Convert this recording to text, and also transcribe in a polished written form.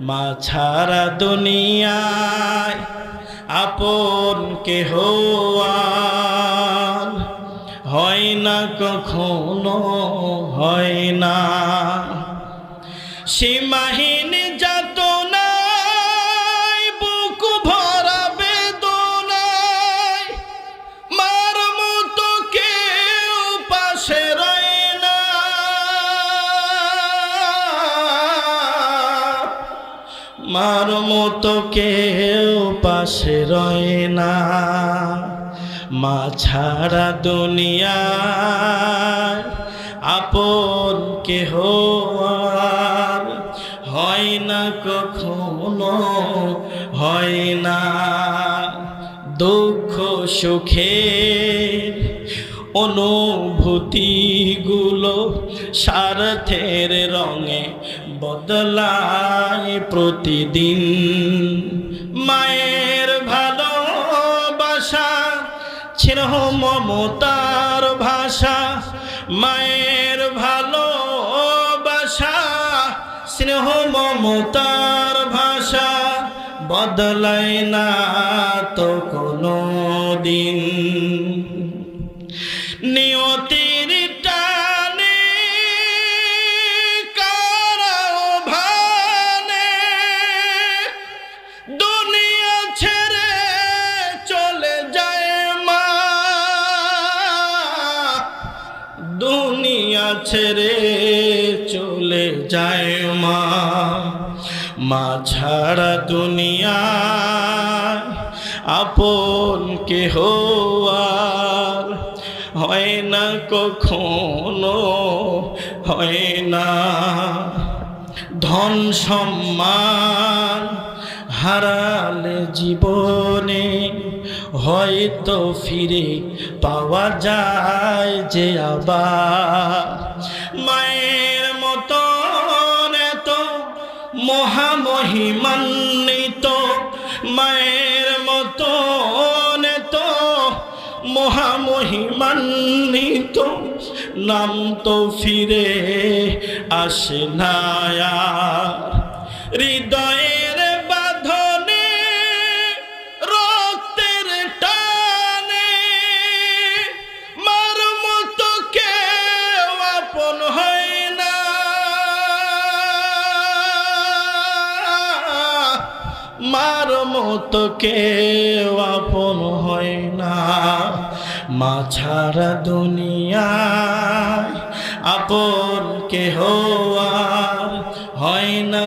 মা ছাড়া দুনিয়ায় আপন কেহ আর হয় না, কখনো হয় না। সীমাহীন যাতনায় বুক ভরা বেদনায় মার মতো কেউ পাশে রয় না। মার মতো কেউ পাশে রয় না। মা ছাড়া দুনিয়ায় আপন কেহ আর হয় না, কখনো হয় না। দুঃখ সুখের অনুভূতিগুলো স্বার্থের রঙে বদলায় প্রতিদিন। মায়ের ভালোবাসা স্নেহ মমতার ভাষা, মায়ের ভালোবাসা স্নেহ মমতার ভাষা বদলায় না তো কোনো দিন। নিয়তির টানে কারাও ভানে দুনিয়া ছেড়ে চলে যায় মা। দুনিয়া ছেড়ে চলে যায় মা। মা ছাড়া দুনিয়ায় আপন কেহ আর হয় না, কখনো হয় না। ধন সম্মান হারালে জীবনে হয়তো ফিরে পাওয়া যায় যে আবার। মায়ের মতন এত মহামহিমান্বিত, মায়ের মতন এত মহামহিমান্বিত নাম তো ফিরে আসে না আর। হৃদয়ের বাঁধনে রক্তের টানে মার মতো কেউ আপন হয় না। মার মতো কেউ আপন হয় না। মা ছাড়া দুনিয়ায় আপন কেহ আর হয় না।